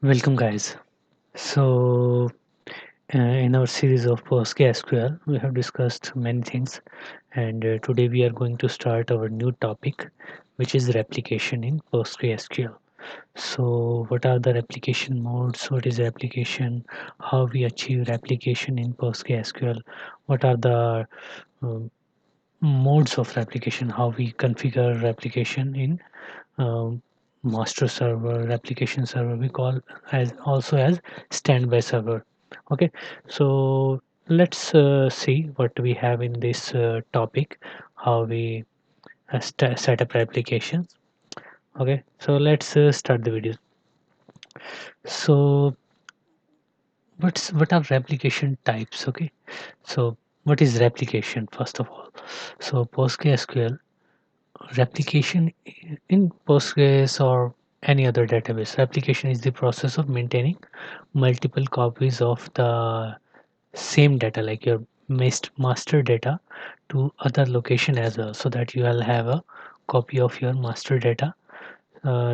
Welcome, guys. In our series of PostgreSQL, we have discussed many things, and today we are going to start our new topic, which is replication in PostgreSQL. So, what are the replication modes? What is replication? How we achieve replication in PostgreSQL? What are the um, modes of replication? How we configure replication in um, master server, replication server, we call as also as standby server. Okay, so let's see what we have in this topic, how we set up replications. Okay, so let's start the video. So what are replication types? Okay, so what is replication first of all? So PostgreSQL replication in Postgres or any other database. Replication is the process of maintaining multiple copies of the same data, like your master data, to other location as well, so that you will have a copy of your master data.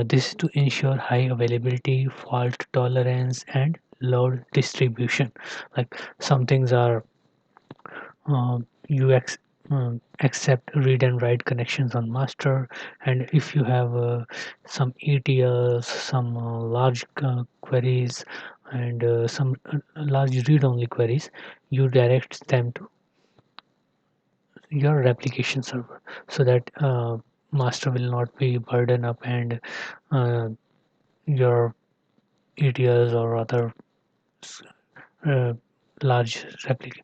This is to ensure high availability, fault tolerance, and load distribution. Like some things are you accept read and write connections on master, and if you have some ETLs, some large queries, and some large read-only queries, you direct them to your replication server, so that master will not be burdened up, and uh, your ETLs or other uh, large replica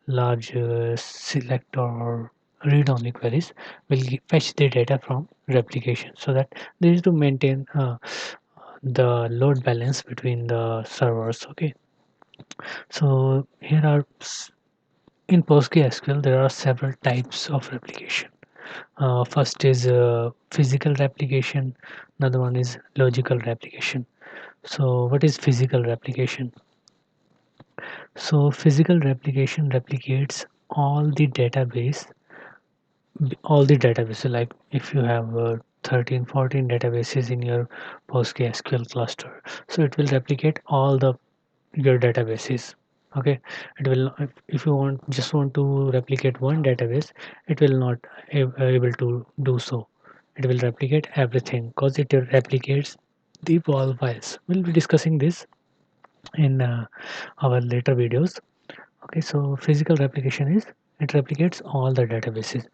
large select or read-only queries will fetch the data from replication, so that this is to maintain the load balance between the servers. Okay, so here are in PostgreSQL there are several types of replication. First is physical replication, another one is logical replication. So what is physical replication? So physical replication replicates all the databases. Like if you have 13 14 databases in your PostgreSQL cluster, so it will replicate all the your databases. Okay, it will, if you want to replicate one database, it will not able to do so. It will replicate everything because it replicates the wall files. We'll be discussing this in our later videos. Okay, so physical replication is it replicates all the databases,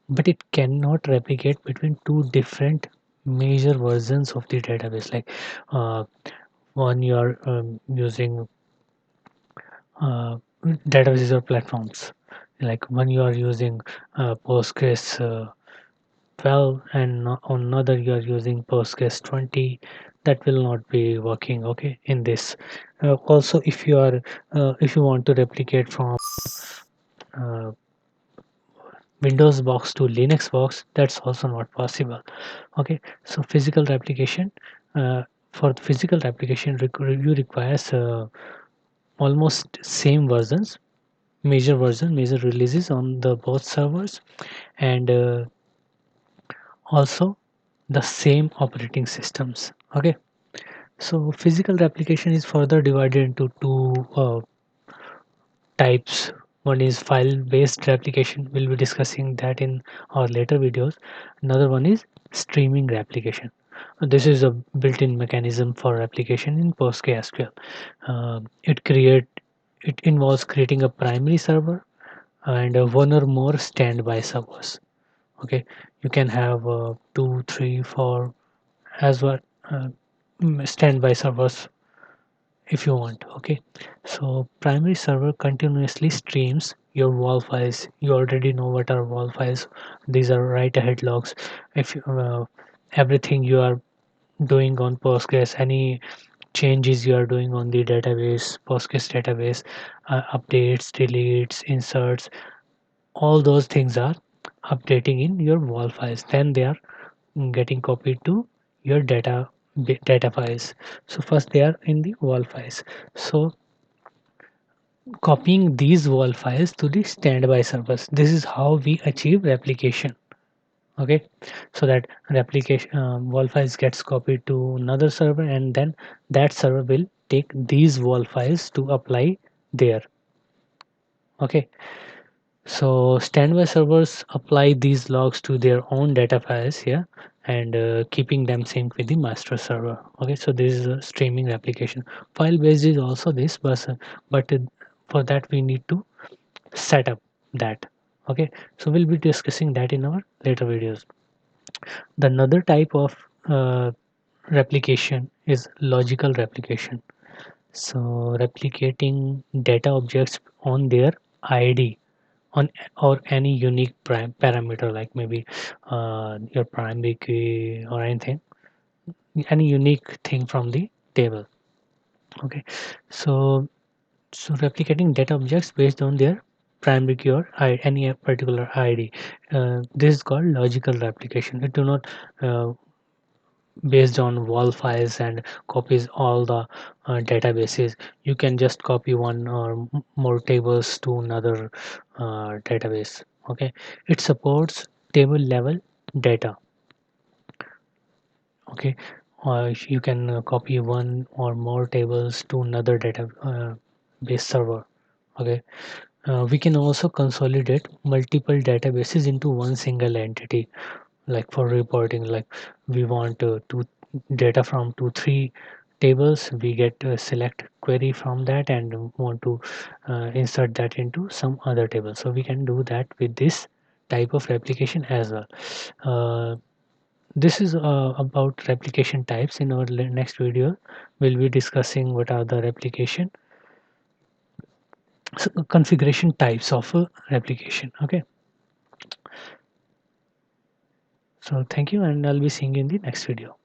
but it cannot replicate between two different major versions of the database. Like uh, one you are using uh, databases or platforms. Like when you are using Postgres 12 and on another you are using Postgres 20, that will not be working. Okay, in this. Also, if you want to replicate from uh, Windows box to Linux box, that's also not possible. Okay, so physical replication, for the physical replication you requires almost same versions, major releases on the both servers, and also the same operating systems. Okay, so physical replication is further divided into two types. One is file based replication, we'll be discussing that in our later videos. Another one is streaming replication. This is a built-in mechanism for replication in PostgreSQL. It involves creating a primary server and one or more standby servers. Okay, you can have two, three, four as well, uh, standby servers if you want. Okay, so primary server continuously streams your wall files. You already know what are wall files. These are write ahead logs. If you, everything you are doing on Postgres, any changes you are doing on the database, Postgres database, updates, deletes, inserts, all those things are updating in your wall files. Then they are getting copied to your data files. So first they are in the wall files. So copying these wall files to the standby servers, this is how we achieve replication. Okay, so that replication wall files gets copied to another server, and then that server will take these wall files to apply there. Okay, so standby servers apply these logs to their own data files here, and keeping them synced with the master server. Okay, so this is a streaming replication. File based is also this, but for that we need to set up that. Okay, so we'll be discussing that in our later videos. The another type of replication is logical replication. So replicating data objects on their id on or any unique parameter, like maybe your primary key or anything, any unique thing from the table. Okay, so replicating data objects based on their primary key or any particular id. This is called logical replication. It do not based on wall files and copies all the databases. You can just copy one or more tables to another database. Okay, it supports table level data. Okay, you can copy one or more tables to another data base server. Okay, we can also consolidate multiple databases into one single entity, like for reporting. Like we want two data from 2 3 tables, we get select query from that and want to insert that into some other table, so we can do that with this type of replication as well. uh, this is about replication types. In our next video we'll be discussing what are the replication configuration types of replication. Okay, so thank you, and I'll be seeing you in the next video.